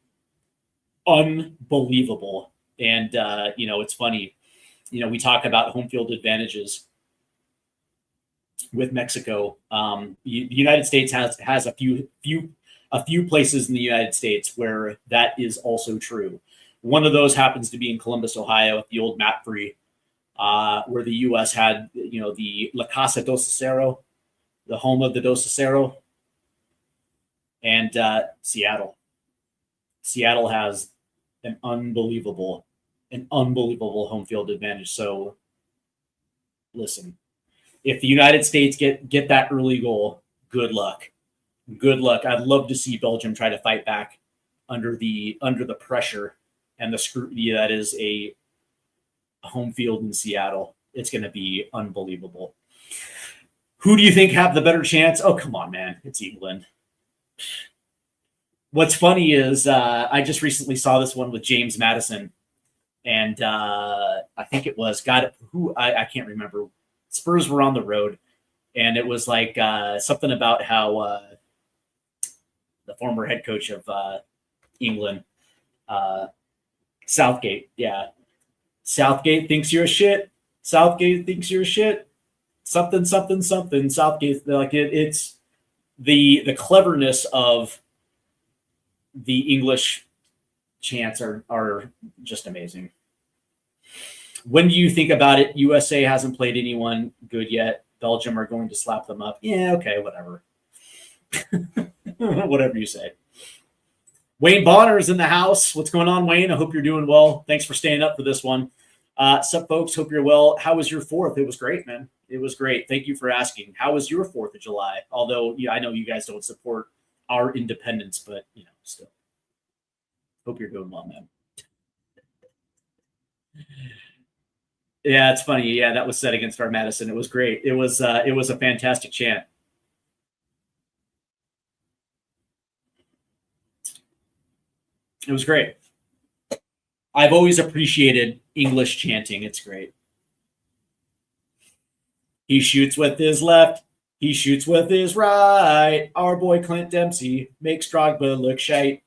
unbelievable. And, it's funny, we talk about home field advantages with Mexico. The United States has a few places in the United States where that is also true. One of those happens to be in Columbus, Ohio, at the old Map Free, where the U.S. had, the La Casa dos Acero, the home of the Dos Acero, and Seattle. Seattle has an unbelievable home field advantage. So, listen, if the United States get that early goal, good luck. Good luck. I'd love to see Belgium try to fight back under the pressure and the scrutiny that is a home field in Seattle. It's going to be unbelievable. Who do you think have the better chance? Oh, come on, man. It's England. What's funny is I just recently saw this one with James Madison, and I think it was I can't remember. Spurs were on the road, and it was like something about how the former head coach of England, Southgate. Yeah. Southgate thinks you're a shit. Southgate thinks you're a shit. Something. Southgate, like it's the cleverness of the English chants are just amazing. When do you think about it? USA hasn't played anyone good yet. Belgium are going to slap them up. Yeah, okay, whatever. Whatever you say. Wayne Bonner's in the house. What's going on, Wayne? I hope you're doing well. Thanks for staying up for this one. Sup, folks? Hope you're well. How was your 4th? It was great, man. It was great. Thank you for asking. How was your 4th of July? Although, yeah, I know you guys don't support our independence, but, still. Hope you're doing well, man. Yeah, it's funny. Yeah, that was set against our Madison. It was great. It was a fantastic chant. It was great. I've always appreciated English chanting. It's great. He shoots with his left. He shoots with his right. Our boy Clint Dempsey makes Drogba look shite.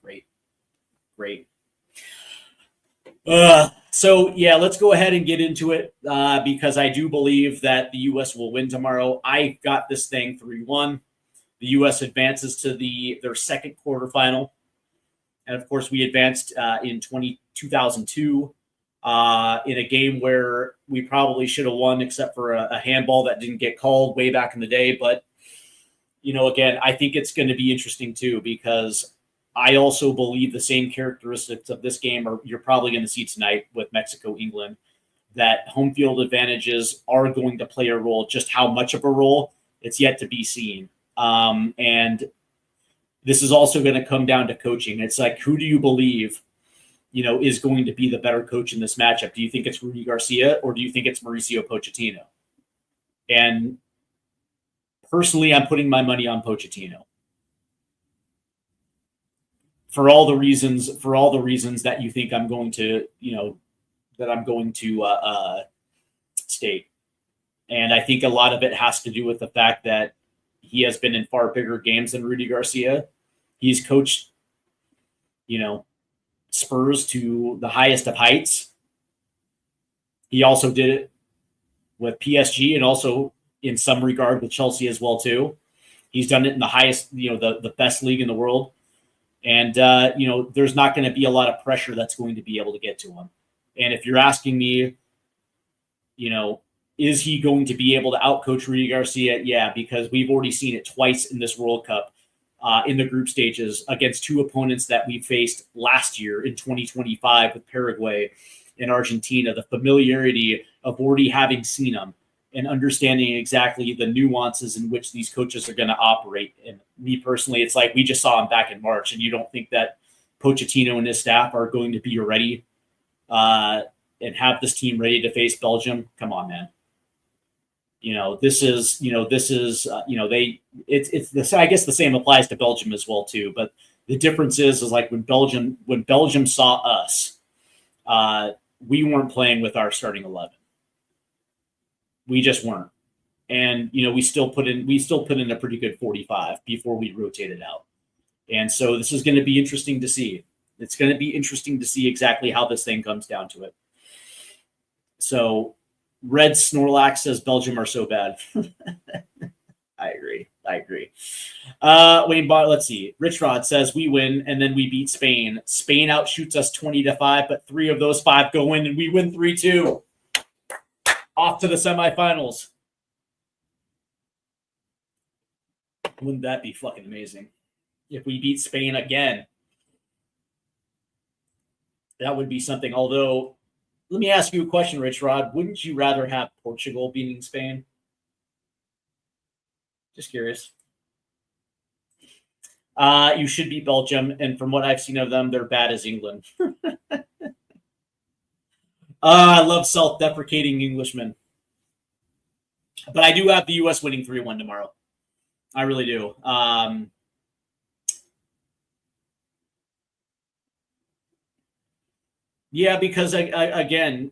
Great. Great. So, yeah, let's go ahead and get into it because I do believe that the U.S. will win tomorrow. I got this thing 3-1. The U.S. advances to their second quarterfinal. And, of course, we advanced in 2002 in a game where we probably should have won except for a handball that didn't get called way back in the day. But, again, I think it's going to be interesting, too, because I also believe the same characteristics of this game you're probably going to see tonight with Mexico, England, that home field advantages are going to play a role. Just how much of a role, it's yet to be seen. And this is also going to come down to coaching. It's like, who do you believe, is going to be the better coach in this matchup? Do you think it's Rudy Garcia or do you think it's Mauricio Pochettino? And personally, I'm putting my money on Pochettino for all the reasons that you think I'm going to, that I'm going to state. And I think a lot of it has to do with the fact that he has been in far bigger games than Rudy Garcia. He's coached, Spurs to the highest of heights. He also did it with PSG and also in some regard with Chelsea as well, too. He's done it in the highest, the best league in the world. And, there's not going to be a lot of pressure that's going to be able to get to him. And if you're asking me, is he going to be able to outcoach Rudy Garcia? Yeah, because we've already seen it twice in this World Cup in the group stages against two opponents that we faced last year in 2025 with Paraguay and Argentina. The familiarity of already having seen them and understanding exactly the nuances in which these coaches are going to operate. And me personally, it's like we just saw him back in March, and you don't think that Pochettino and his staff are going to be ready and have this team ready to face Belgium? Come on, man. It's this, I guess the same applies to Belgium as well, too. But the difference is like when Belgium saw us, we weren't playing with our starting 11. We just weren't. And, we still put in a pretty good 45 before we rotated out. And so this is going to be interesting to see. It's going to be interesting to see exactly how this thing comes down to it. So Red Snorlax says Belgium are so bad. I agree. Wayne Bott, let's see. Rich Rod says we win and then we beat Spain. Spain outshoots us 20-5, but 3 of those 5 go in and we win 3-2. Off to the semifinals. Wouldn't that be fucking amazing? If we beat Spain again. That would be something. Although, let me ask you a question, Rich Rod. Wouldn't you rather have Portugal beating Spain? Just curious. You should beat Belgium, and from what I've seen of them, they're bad as England. I love self-deprecating Englishmen. But I do have the U.S. winning 3-1 tomorrow. I really do. Yeah, because again,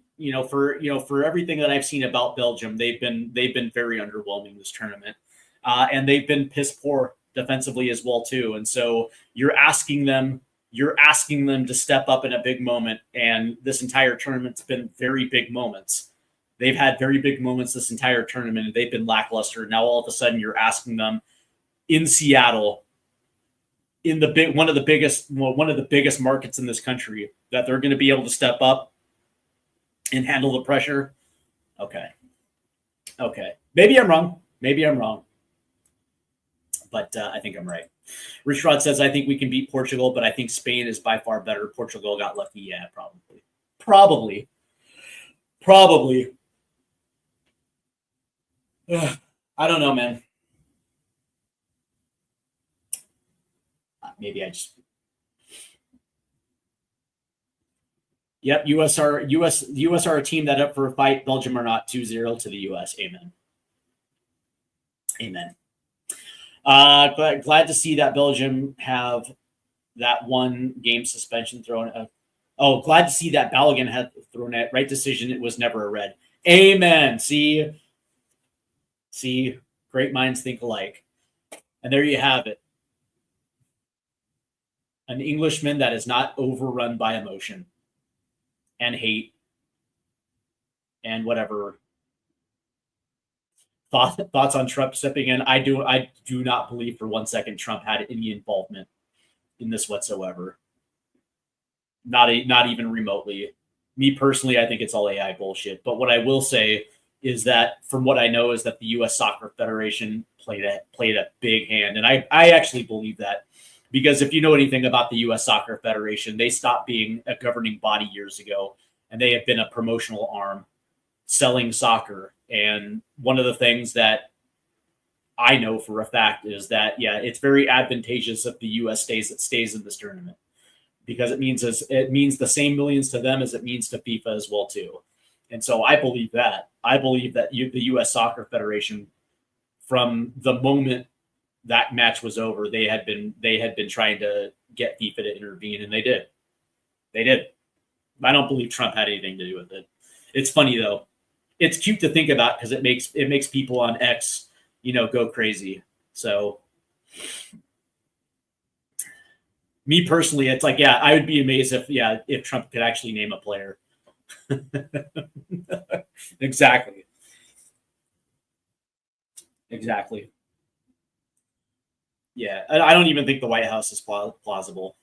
for everything that I've seen about Belgium, they've been very underwhelming this tournament, and they've been piss poor defensively as well too. And so you're asking them to step up in a big moment, and this entire tournament's been very big moments. They've had very big moments this entire tournament, and they've been lackluster. Now all of a sudden you're asking them in Seattle, in one of the biggest markets in this country, that they're going to be able to step up and handle the pressure. Okay. Maybe I'm wrong. But I think I'm right. Rich Rod says, I think we can beat Portugal, but I think Spain is by far better. Portugal got lucky. Yeah, probably. Ugh, I don't know, man. Maybe I just. Yep, US are a team that up for a fight. Belgium are not. 2-0 to the US. Amen. Glad to see that Belgium have that one game suspension thrown. Glad to see that Balogun had thrown it. Right decision. It was never a red. Amen. See, great minds think alike. And there you have it. An Englishman that is not overrun by emotion and hate and whatever. Thoughts on Trump stepping in? I do not believe for 1 second Trump had any involvement in this whatsoever. Not even remotely. Me personally, I think it's all AI bullshit. But what I will say is that, from what I know, is that the U.S. Soccer Federation played a big hand, and I actually believe that, because if you know anything about the U.S. Soccer Federation, they stopped being a governing body years ago, and they have been a promotional arm selling soccer. And one of the things that I know for a fact is that, yeah, it's very advantageous if the U.S. stays in this tournament, because it means the same millions to them as it means to FIFA as well too. And so I believe that. The U.S. Soccer Federation, from the moment that match was over, they had been trying to get FIFA to intervene, and they did. I don't believe Trump had anything to do with it. It's funny though. It's cute to think about, because it makes people on X, go crazy. So, me personally, it's like, yeah, I would be amazed if Trump could actually name a player. Exactly. Yeah, I don't even think the White House is plausible.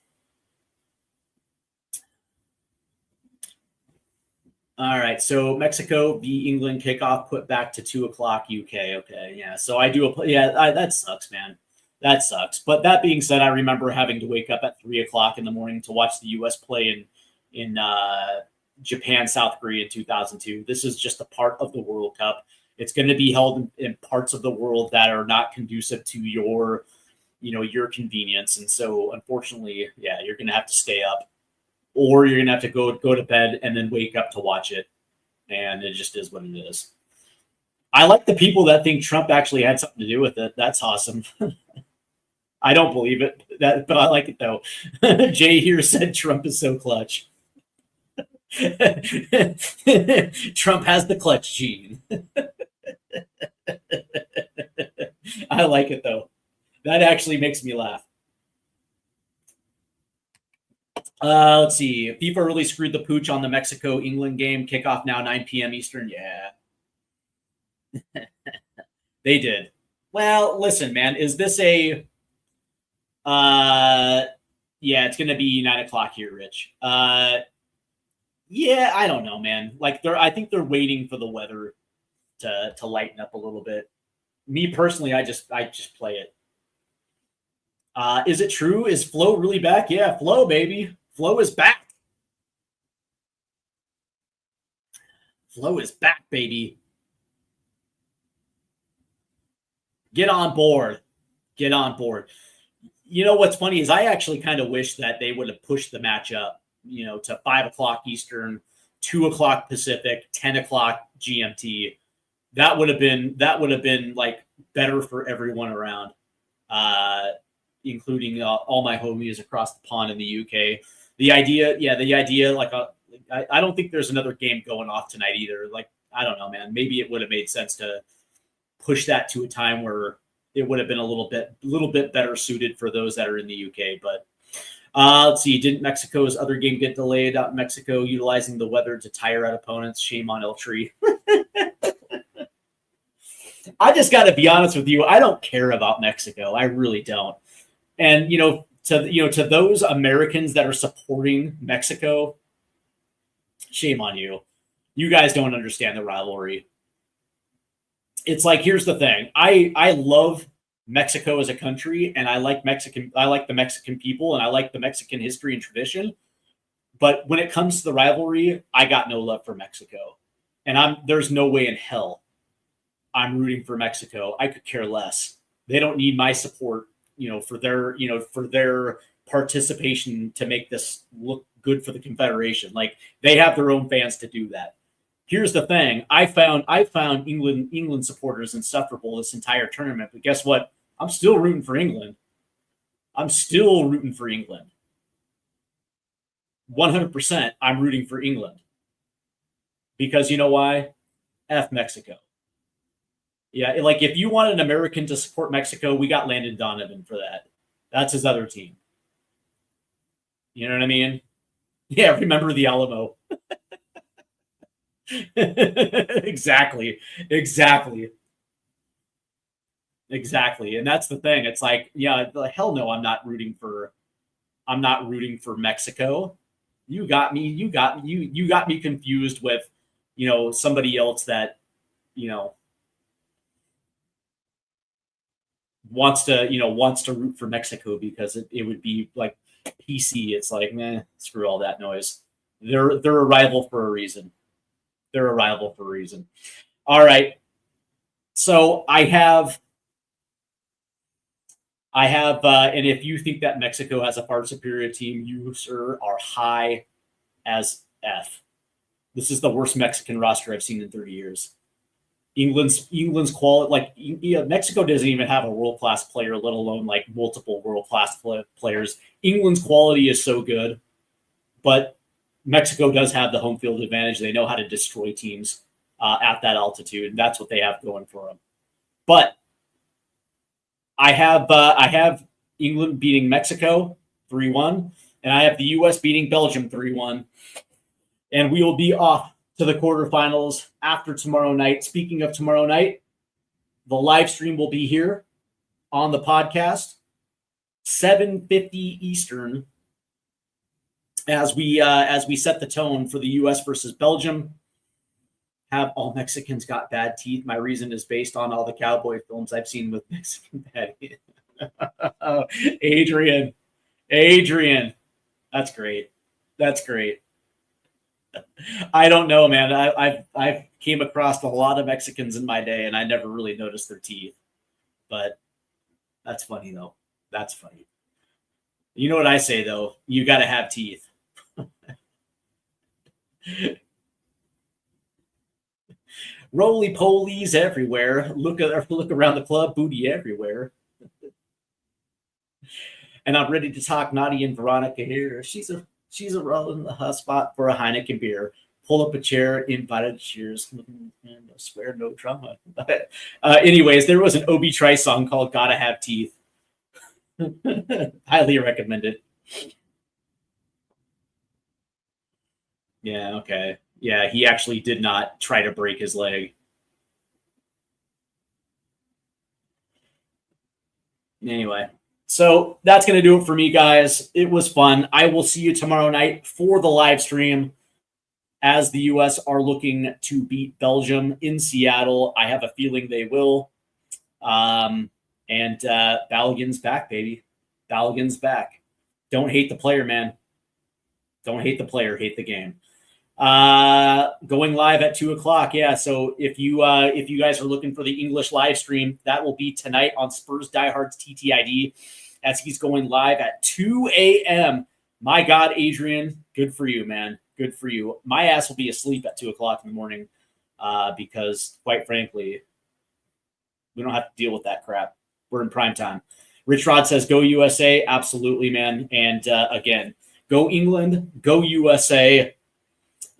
All right, so Mexico, the England kickoff put back to 2:00 UK. Okay, yeah. So that sucks, man. That sucks. But that being said, I remember having to wake up at 3:00 in the morning to watch the U.S. play in Japan, South Korea in 2002. This is just a part of the World Cup. It's going to be held in parts of the world that are not conducive to your convenience, and so unfortunately, yeah, you're going to have to stay up, or you're gonna have to go to bed and then wake up to watch it. And it just is what it is. I like the people that think Trump actually had something to do with it. That's awesome. I don't believe it, but I like it though. Jay here said Trump is so clutch. Trump has the clutch gene. I like it though. That actually makes me laugh. Let's see. FIFA really screwed the pooch on the Mexico-England game. Kickoff now 9 p.m. Eastern. Yeah. They did. Well, listen, man. Is this a... yeah, it's going to be 9:00 here, Rich. Yeah, I don't know, man. I think they're waiting for the weather to lighten up a little bit. Me personally, I just play it. Is it true? Is Flo really back? Yeah, Flo, baby. Flo is back. Flo is back, baby. Get on board. You know what's funny is I actually kind of wish that they would have pushed the match up, to 5:00 Eastern, 2:00 Pacific, 10:00 GMT. That would have been like better for everyone around, including all my homies across the pond in the UK. The idea, I don't think there's another game going off tonight either. I don't know, man. Maybe it would have made sense to push that to a time where it would have been a little bit better suited for those that are in the UK. But let's see, didn't Mexico's other game get delayed? Mexico utilizing the weather to tire out opponents. Shame on El Tree. I just got to be honest with you. I don't care about Mexico. I really don't. And to those Americans that are supporting Mexico, shame on you. You guys don't understand the rivalry. It's like, here's the thing. I love Mexico as a country, and I like the Mexican people, and I like the Mexican history and tradition. But when it comes to the rivalry, I got no love for Mexico. And there's no way in hell I'm rooting for Mexico. I could care less. They don't need my support, for their participation to make this look good for the Confederation. Like, they have their own fans to do that. Here's the thing. I found England supporters insufferable this entire tournament, but guess what? I'm still rooting for England. 100%, I'm rooting for England. Because you know why? F Mexico. Yeah, like, if you want an American to support Mexico, we got Landon Donovan for that. That's his other team. You know what I mean? Yeah, remember the Alamo. Exactly. And that's the thing. It's like, yeah, hell no, I'm not rooting for Mexico. You got me confused with, somebody else that, wants to root for Mexico because it would be like PC. It's like, man, screw all that noise. They're a rival for a reason. All right. So I have, and if you think that Mexico has a far superior team, you, sir, are high as F. This is the worst Mexican roster I've seen in 30 years. England's quality, like, Mexico doesn't even have a world-class player, let alone like multiple world-class players. England's quality is so good, but Mexico does have the home field advantage. They know how to destroy teams at that altitude. And that's what they have going for them. But I have England beating Mexico 3-1, and I have the U.S. beating Belgium 3-1, and we will be off to the quarterfinals after tomorrow night. Speaking of tomorrow night, the live stream will be here on the podcast, 7:50 Eastern, as we set the tone for the U.S. versus Belgium. Have all Mexicans got bad teeth? My reason is based on all the cowboy films I've seen with Mexican bad teeth. Adrian, that's great. I don't know, man. I've came across a lot of Mexicans in my day, and I never really noticed their teeth. But that's funny, though. That's funny. You know what I say, though? You got to have teeth. Roly-polies everywhere. Look around the club, booty everywhere. And I'm ready to talk Nadia and Veronica here. She's a roll in the hot spot for a Heineken beer. Pull up a chair, invited to cheers. I swear, no drama. Anyways, there was an Obi Trice song called "Gotta Have Teeth." Highly recommend it. Yeah. Okay. Yeah, he actually did not try to break his leg. Anyway. So that's going to do it for me, guys. It was fun. I will see you tomorrow night for the live stream as the U.S. are looking to beat Belgium in Seattle. I have a feeling they will. And Balogun's back, baby. Balogun's back. Don't hate the player, man. Don't hate the player. Hate the game. Going live at 2:00. Yeah. So if you guys are looking for the English live stream, that will be tonight on Spurs Diehards TTID, as he's going live at 2 a.m. My God, Adrian, good for you, man. Good for you. My ass will be asleep at 2:00 in the morning, because quite frankly, we don't have to deal with that crap. We're in prime time. Rich Rod says, go USA. Absolutely, man. And again, go England, go USA.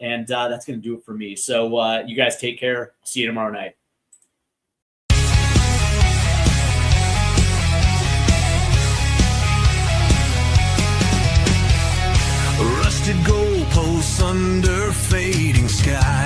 And that's going to do it for me. So you guys take care. See you tomorrow night. Rusted goalposts under fading sky.